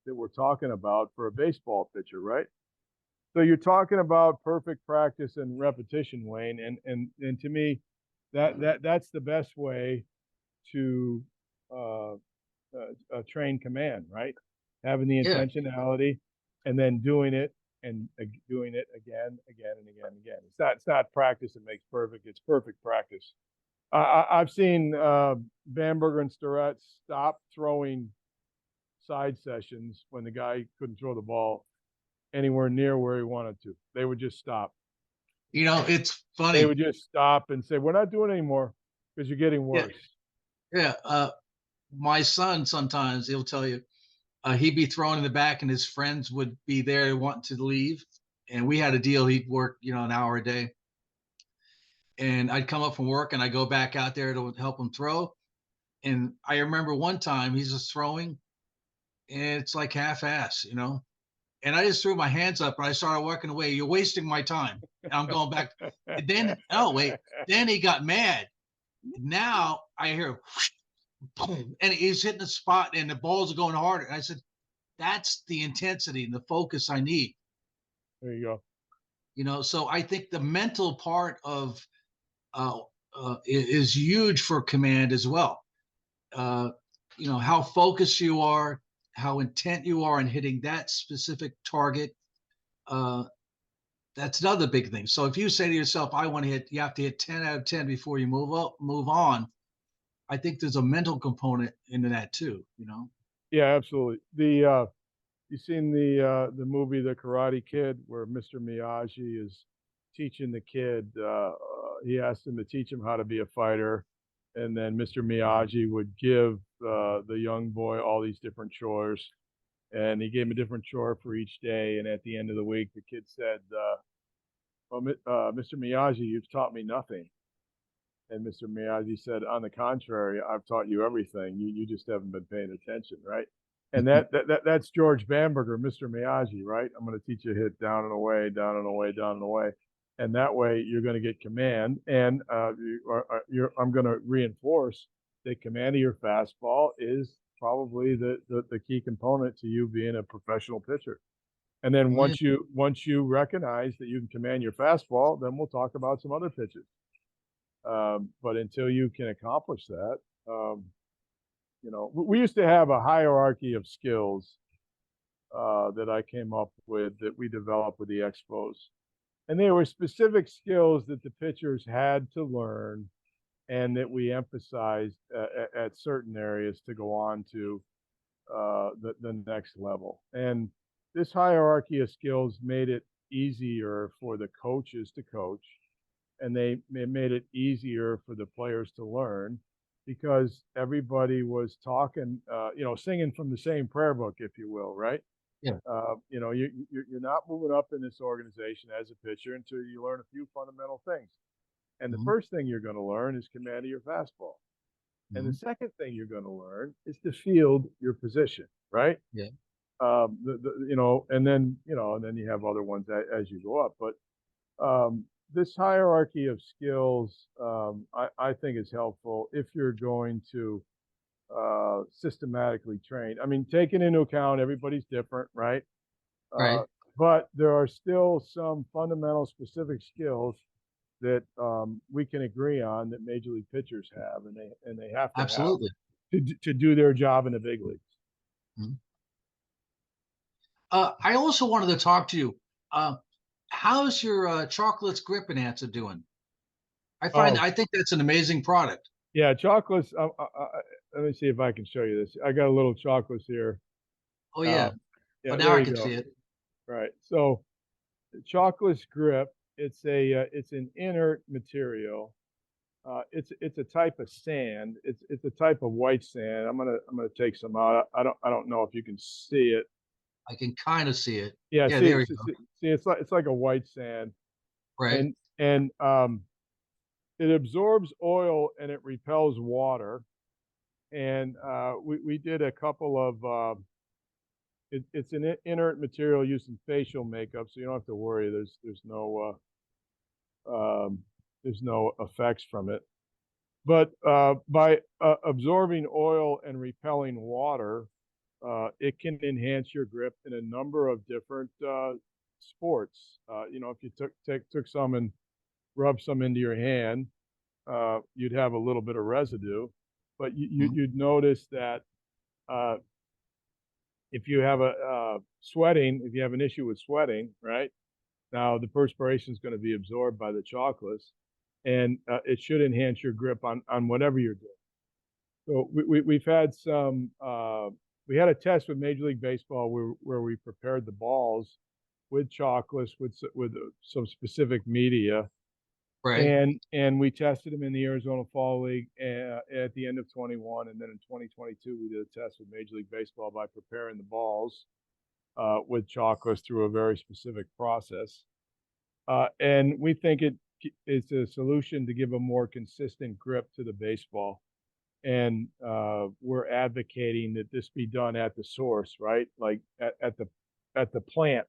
that we're talking about for a baseball pitcher, right? So you're talking about perfect practice and repetition, Wayne, and to me, that's the best way to train command, right? Having the intentionality and then doing it and doing it again, again, and again, and again. It's not practice that makes perfect. It's perfect practice. I've seen Bamberger and Starrett stop throwing side sessions when the guy couldn't throw the ball anywhere near where he wanted to. They would just stop. You know, it's They funny. would just stop and say, "We're not doing it anymore because you're getting Yeah, worse." yeah. My son sometimes he'll tell you he'd be thrown in the back, and his friends would be there wanting to leave. And we had a deal. He'd work, an hour a day, and I'd come up from work and I go back out there to help him throw. And I remember one time he's just throwing, and it's like half-ass. And I just threw my hands up and I started walking away. You're wasting my time. And I'm going back. And then, oh wait, then he got mad. Now I hear whoosh, boom, and he's hitting the spot, and the balls are going harder. And I said, that's the intensity and the focus I need. There you go. So I think the mental part of uh, is huge for command as well. Uh, how focused you are, how intent you are in hitting that specific target. Uh, that's another big thing. So if you say to yourself, I want to hit, you have to hit 10 out of 10 before you move on. I think there's a mental component into that too. Yeah, absolutely. You seen the movie The Karate Kid, where Mr. Miyagi is teaching the kid. He asked him to teach him how to be a fighter, and then Mr. Miyagi would give the young boy all these different chores, and he gave him a different chore for each day. And at the end of the week, the kid said, "Well, Mr. Miyagi, you've taught me nothing." And Mr. Miyagi said, "On the contrary, I've taught you everything. You just haven't been paying attention, right?" And that's George Bamberger, Mr. Miyagi, right? I'm going to teach you to hit down and away, down and away, down and away, and that way you're going to get command. And I'm going to reinforce that command of your fastball is probably the key component to you being a professional pitcher. And then Oh, yeah. once you recognize that you can command your fastball, then we'll talk about some other pitches. But until you can accomplish that, we used to have a hierarchy of skills that I came up with that we developed with the Expos. And they were specific skills that the pitchers had to learn and that we emphasized at certain areas to go on to the next level. And this hierarchy of skills made it easier for the coaches to coach, and they made it easier for the players to learn because everybody was talking, singing from the same prayer book, if you will, right? Yeah. You're not moving up in this organization as a pitcher until you learn a few fundamental things. And the Mhm. first thing you're going to learn is command of your fastball. And the Mhm. second thing you're going to learn is to field your position, right? Yeah. And then you have other ones as you go up. But this hierarchy of skills, I think, is helpful if you're going to systematically train. I mean, taking into account everybody's different, right? Uh, Right. but there are still some fundamental specific skills that we can agree on that major league pitchers have, and they have to have Absolutely. to do their job in the big leagues. Mhm. I also wanted to talk to you. How's your chocolates grip enhancer doing? Oh, I think that's an amazing product. yeah, chocolates. Let me see if I can show you this. I got a little chocolates here. Oh Uh, yeah. Oh, yeah, now there I you can go. see it. Right. So chocolate's grip. It's an inert material. It's a type of sand. It's a type of white sand. I'm gonna take some out. I don't know if you can see it. I can kind of see it. Yeah, Yeah, see, there you see, go. see, it's like a white sand, Right. and it absorbs oil and it repels water. And we did a couple of it's an inert material used in facial makeup, so you don't have to worry. There's no effects from it. But by absorbing oil and repelling water, it can enhance your grip in a number of different sports. If you took some and rubbed some into your hand, you'd have a little bit of residue, but Mhm. you'd notice that uh, if you have sweating, if you have an issue with sweating, right? Now the perspiration is going to be absorbed by the chocolates, and it should enhance your grip on whatever you're doing. So we've had some. We had a test with Major League Baseball where we prepared the balls with chocolates with some specific media, Right. and we tested them in the Arizona Fall League at the end of 21, and then in 2022 we did a test with Major League Baseball by preparing the balls with chocolates through a very specific process. And we think it's a solution to give a more consistent grip to the baseball. And we're advocating that this be done at the source, right? Like at the plant.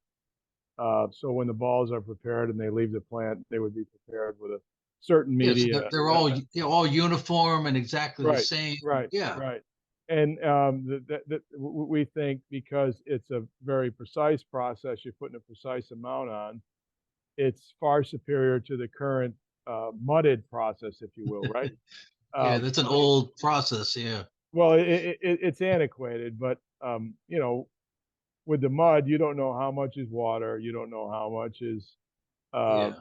So when the balls are prepared and they leave the plant, they would be prepared with a certain Yes, media. they're all all uniform and exactly the Right, same. right, Yeah. right. And we think because it's a very precise process, you're putting a precise amount on, it's far superior to the current mudded process, if you will, right? Yeah, that's an old process. Yeah. Well, it's antiquated, but with the mud, you don't know how much is water, you don't know how much is uh, Yeah.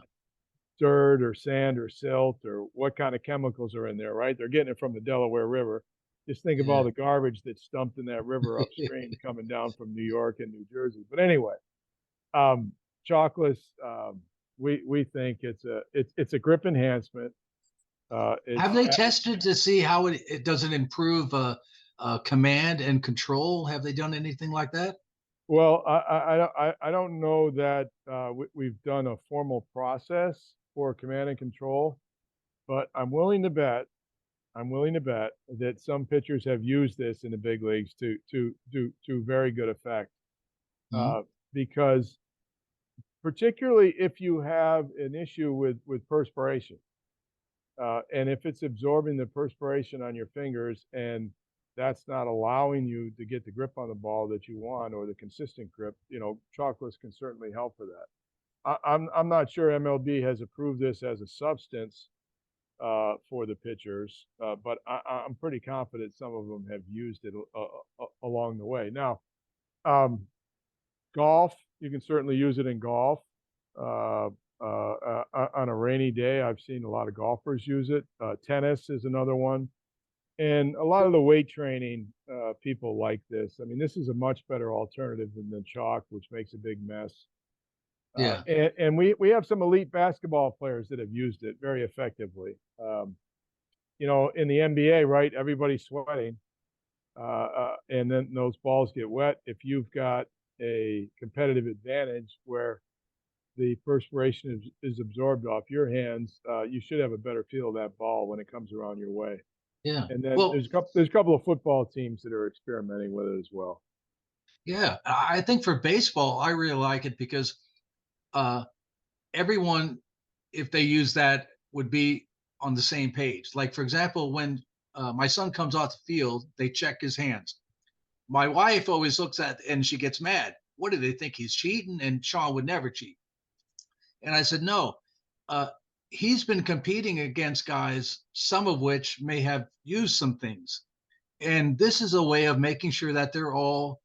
dirt or sand or silt or what kind of chemicals are in there, right? They're getting it from the Delaware River. Just think of all Yeah. the garbage that's dumped in that river upstream coming down from New York and New Jersey. But anyway, chocolates, we think it's a grip enhancement. Have they tested to see how it does it improve command and control? Have they done anything like that? Well, I don't know that we've done a formal process for command and control, but I'm willing to bet that some pitchers have used this in the big leagues to very good effect. Mhm. Because particularly if you have an issue with perspiration, and if it's absorbing the perspiration on your fingers and that's not allowing you to get the grip on the ball that you want or the consistent grip, chocolates can certainly help for that. I'm not sure MLB has approved this as a substance for the pitchers, but I'm pretty confident some of them have used it along the way. Now, um, golf, you can certainly use it in golf. On a rainy day, I've seen a lot of golfers use it. Tennis is another one. And a lot of the weight training people like this. I mean, this is a much better alternative than the chalk, which makes a big mess. Yeah. And we have some elite basketball players that have used it very effectively. In the NBA, right? Everybody's sweating, and then those balls get wet. If you've got a competitive advantage where the perspiration is absorbed off your hands, you should have a better feel of that ball when it comes around your way. Yeah. And then Well, there's a couple of football teams that are experimenting with it as well. yeah. I think for baseball, I really like it because uh, everyone, if they use that, would be on the same page. Like, for example, when my son comes off the field, they check his hands. My wife always looks at and she gets mad. What do they think he's cheating? And Sean would never cheat. And I said, no, uh, he's been competing against guys, some of which may have used some things. And this is a way of making sure that they're all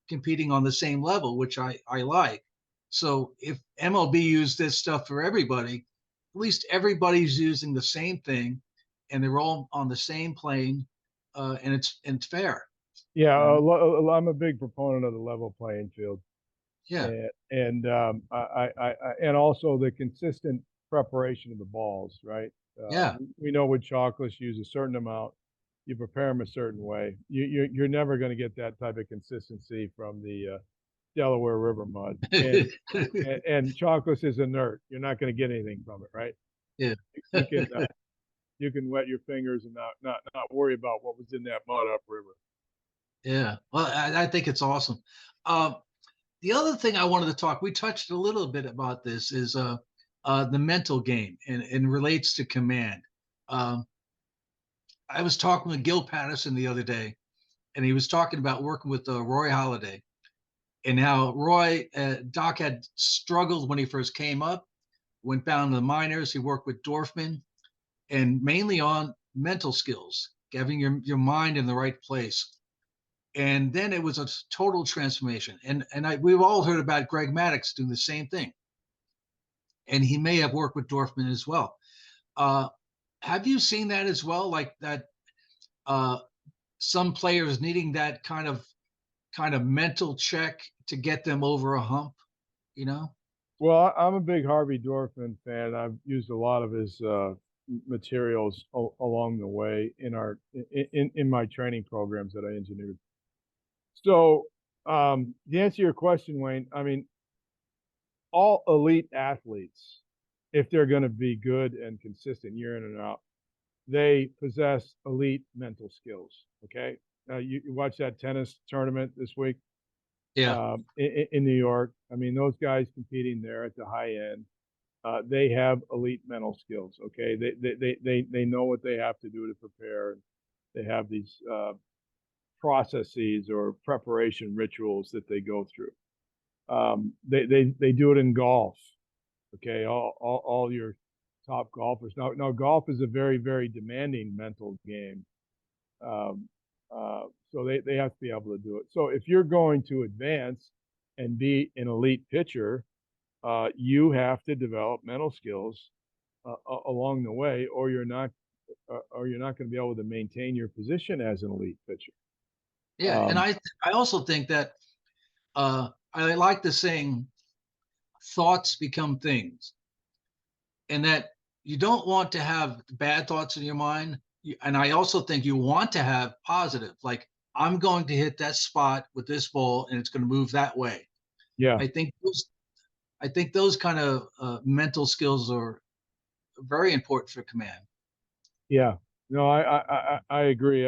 competing on the same level, which I like. So if MLB used this stuff for everybody, at least everybody's using the same thing and they're all on the same plane, and it's fair. Yeah, You know? I'm a big proponent of the level playing field, Yeah. and and also the consistent preparation of the balls. Right, Yeah. we know with chocolates use a certain amount. You prepare them a certain way. You're never going to get that type of consistency from the Delaware River mud, and chocolates is inert. You're not going to get anything from it, right? Yeah. You can you can wet your fingers and not worry about what was in that mud upriver. Yeah. Well, I think it's awesome. Um, the other thing I wanted to talk, we touched a little bit about this, is the mental game and relates to command. Um, I was talking with Gil Patterson the other day, and he was talking about working with Roy Halladay and how Doc had struggled when he first came up, went down to the minors. He worked with Dorfman and mainly on mental skills, having your mind in the right place. And then it was a total transformation. We've all heard about Greg Maddux doing the same thing, and he may have worked with Dorfman as well. Uh, have you seen that as well? Like that, uh, some players needing that kind of mental check to get them over a hump, you know? Well, I'm a big Harvey Dorfman fan. I've used a lot of his materials along the way in my training programs that I engineered. So, to answer your question, Wayne, I mean, all elite athletes, if they're going to be good and consistent year in and out, they possess elite mental skills. Okay. You watch that tennis tournament this week Yeah. in New York. I mean, those guys competing there at the high end, they have elite mental skills. Okay. They know what they have to do to prepare. They have these processes or preparation rituals that they go through. They do it in golf. Okay, all your top golfers. Now golf is a very, very demanding mental game. Um, so they have to be able to do it. So if you're going to advance and be an elite pitcher, you have to develop mental skills along the way, or you're not going to be able to maintain your position as an elite pitcher. Yeah. And I also think that I like the saying, thoughts become things, and that you don't want to have bad thoughts in your mind. And I also think you want to have positive, like, I'm going to hit that spot with this ball and it's going to move that way. Yeah, I think those kind of mental skills are very important for command. yeah. No, I agree.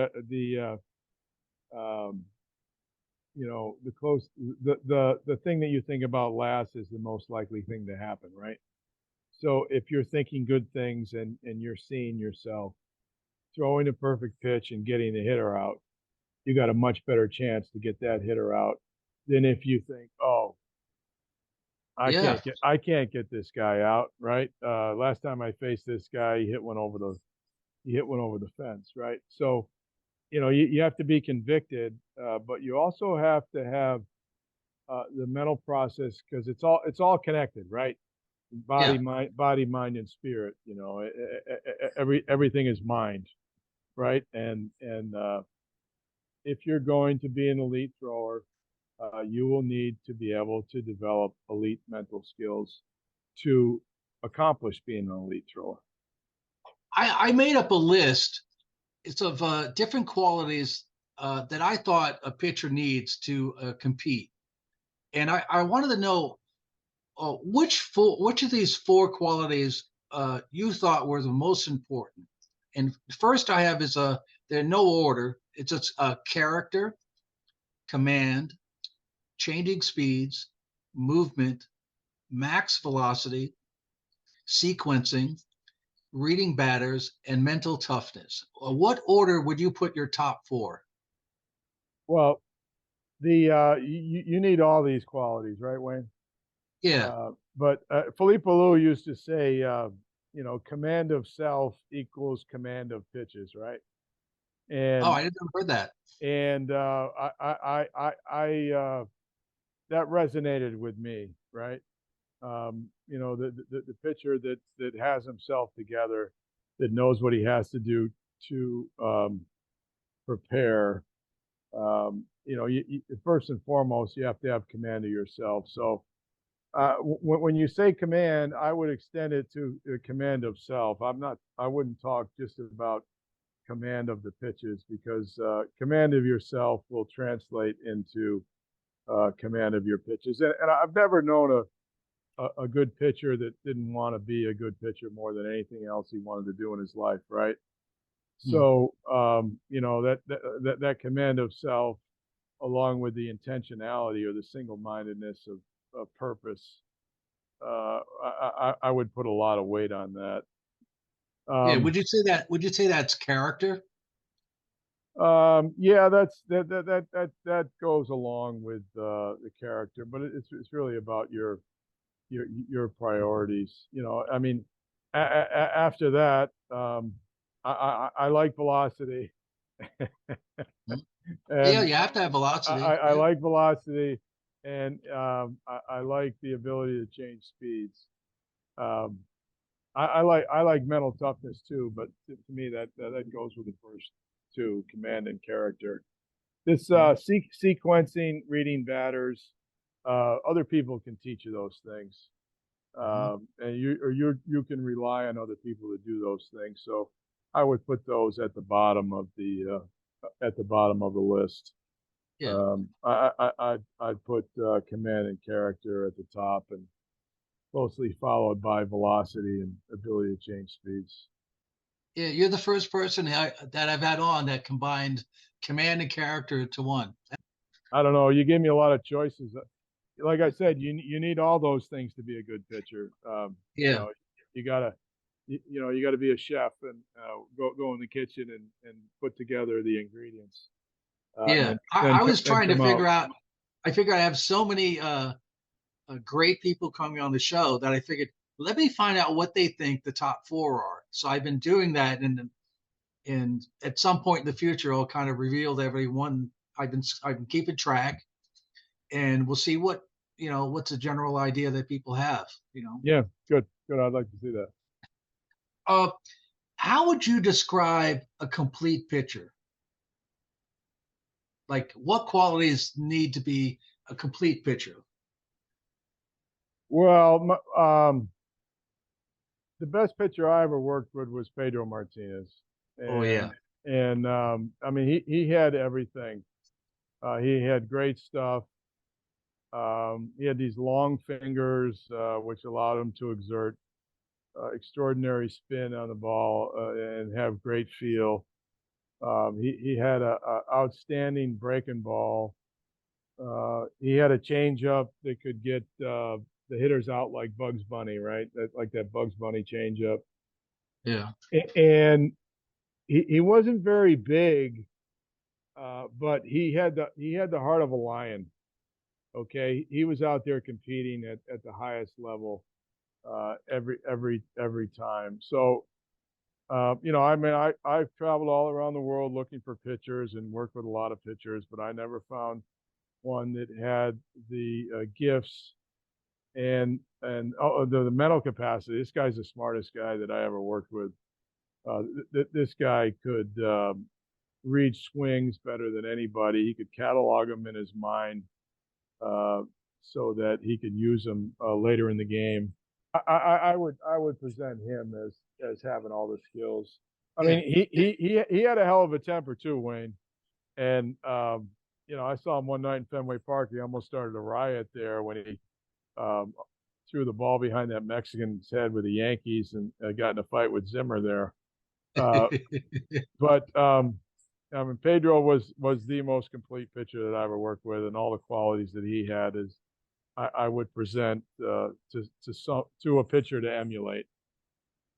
Um, the close the thing that you think about last is the most likely thing to happen, right? So if you're thinking good things and you're seeing yourself throwing a perfect pitch and getting the hitter out, you got a much better chance to get that hitter out than if you think, oh, Yeah. I can't get this guy out, right? Last time I faced this guy, he hit one over the fence, right? So you have to be convicted, but you also have to have the mental process, because it's all connected, right? Yeah. Body, mind, and spirit. Everything is mind, right? And if you're going to be an elite thrower, you will need to be able to develop elite mental skills to accomplish being an elite thrower. I made up a list. It's of different qualities that I thought a pitcher needs to compete. And I wanted to know which of these four qualities you thought were the most important. And first I have is they're no order. It's a character, command, changing speeds, movement, max velocity, sequencing, reading batters, and mental toughness. What order would you put your top four? Well, you need all these qualities, right, Wayne? Yeah. But Felipe Alou used to say, command of self equals command of pitches, right? Oh, And I didn't heard that. and that resonated with me, right? The pitcher that has himself together, that knows what he has to do to prepare. First and foremost, you have to have command of yourself. So when you say command, I would extend it to command of self. I wouldn't talk just about command of the pitches, because command of yourself will translate into command of your pitches. And I've never known a good pitcher that didn't want to be a good pitcher more than anything else he wanted to do in his life, right? So that command of self, along with the intentionality or the single-mindedness of purpose, I would put a lot of weight on that. Yeah. Would you say that's character? Yeah, that goes along with the character, but it's really about your priorities. I mean, after that, I like velocity. Yeah, And you have to have velocity. I Yeah. like velocity, and I like the ability to change speeds. Um, I like mental toughness too, but to me that goes with the first two, command and character. This Yeah. sequencing, reading batters, other people can teach you those things, Mhm. and you can rely on other people to do those things. So I would put those at the bottom of the list. Yeah. I'd put command and character at the top, and closely followed by velocity and ability to change speeds. Yeah. You're the first person that I've had on that combined command and character to one. I don't know. You gave me a lot of choices. Like I said, you need all those things to be a good pitcher. Yeah. You gotta you gotta be a chef and go in the kitchen and put together the ingredients, and Yeah. then I was then trying to come out. figure out, I figure I have so many great people coming on the show that I figured, let me find out what they think the top four are. So I've been doing that, and at some point in the future, I'll kind of reveal to everyone. I've been keeping track, and we'll see what's a general idea that people have. Yeah, good. I'd like to see that. Uh, how would you describe a complete pitcher? Like, what qualities need to be a complete pitcher? Well, the best pitcher I ever worked with was Pedro Martinez, Oh yeah, and I mean he had everything. He had great stuff. He had these long fingers, which allowed him to exert extraordinary spin on the ball and have great feel. He had a outstanding breaking ball. He had a changeup that could get the hitters out like Bugs Bunny, right? Like that Bugs Bunny changeup. yeah, And he wasn't very big, but he had the heart of a lion. Okay, he was out there competing at the highest level every time. So I mean, I've traveled all around the world looking for pitchers and worked with a lot of pitchers, but I never found one that had the gifts and the mental capacity. This guy's the smartest guy that I ever worked with. This guy could read swings better than anybody. He could catalog them in his mind uh, so that he could use them later in the game. I would present him as having all the skills. I yeah. mean, he had a hell of a temper too, Wayne. And I saw him one night in Fenway Park. He almost started a riot there when he um, threw the ball behind that Mexican's head with the Yankees and got in a fight with Zimmer there. Uh, but I mean, Pedro was the most complete pitcher that I ever worked with, and all the qualities that he had is I would present to a pitcher to emulate.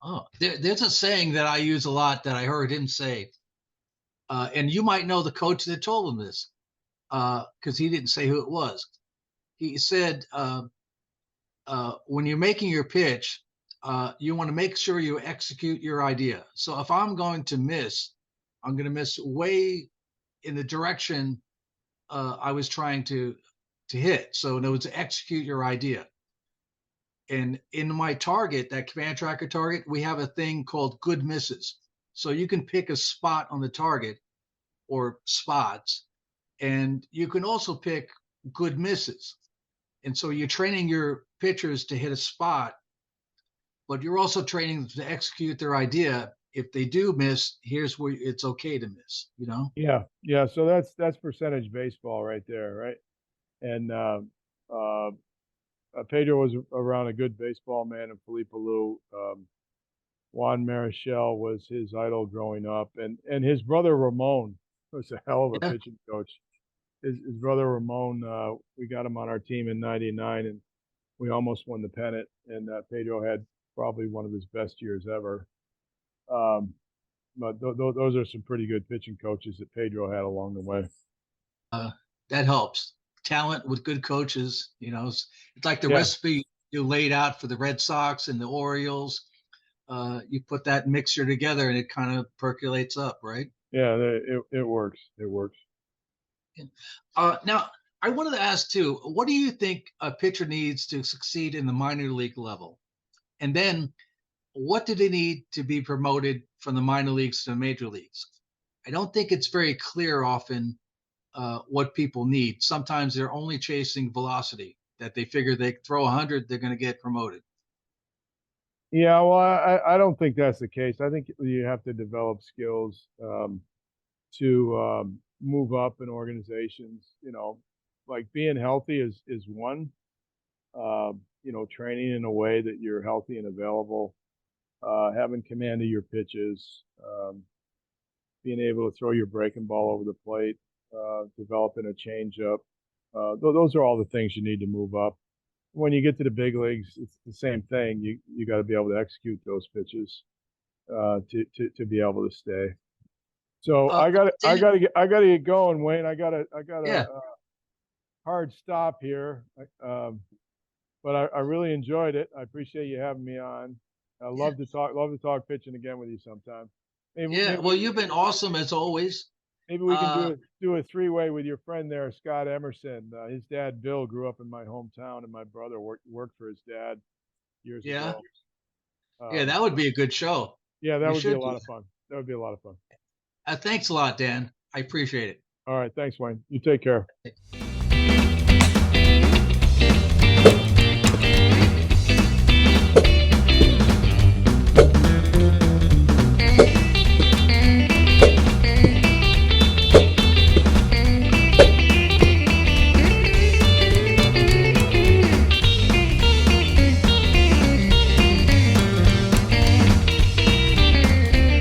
Oh, there's a saying that I use a lot that I heard him say, and you might know the coach that told him this, because he didn't say who it was. He said, when you're making your pitch, you want to make sure you execute your idea. So if I'm going to miss, I'm going to miss way in the direction I was trying to hit. So in other words, to execute your idea. And in my target, that command tracker target, we have a thing called good misses. So you can pick a spot on the target or spots, and you can also pick good misses. And so you're training your pitchers to hit a spot, but you're also training them to execute their idea. If they do miss, here's where it's okay to miss. Yeah. So that's percentage baseball right there, right? And uh, Pedro was around a good baseball man, and Felipe Alou. Juan Marichal was his idol growing up, and his brother Ramon was a hell of a Yeah. pitching coach. His brother Ramon, we got him on our team in '99, and we almost won the pennant. And Pedro had probably one of his best years ever. Um, but those are some pretty good pitching coaches that Pedro had along the way. uh, that helps. Talent with good coaches, it's like the Yeah, recipe you laid out for the Red Sox and the Orioles. You put that mixture together and it kind of percolates up, right? yeah, it works. It works. Now, I wanted to ask too, what do you think a pitcher needs to succeed in the minor league level? And then what do they need to be promoted from the minor leagues to the major leagues? I don't think it's very clear often what people need. Sometimes they're only chasing velocity, that they figure they throw 100, they're going to get promoted. Yeah, well, I don't think that's the case. I think you have to develop skills to move up in organizations. You know, like being healthy is one. You know, training in a way that you're healthy and available, having command of your pitches, being able to throw your breaking ball over the plate, developing a changeup. Those are all the things you need to move up. When you get to the big leagues, it's the same thing. You got to be able to execute those pitches to be able to stay. So Uh, I Dan, gotta get going, Wayne. I got a, yeah, hard stop here. But I really enjoyed it. I appreciate you having me on. I yeah, love to talk pitching again with you sometime. yeah. Well, you've been awesome as always. Maybe we can Uh, do a three-way with your friend there, Scott Emerson. His dad Bill grew up in my hometown, and my brother worked for his dad years yeah, ago. yeah, Um, that would be a good show. yeah, that We would be a should lot do of fun. That would be a lot of fun. that. Thanks a lot, Dan. I appreciate All right, thanks, Wayne. You take care. it.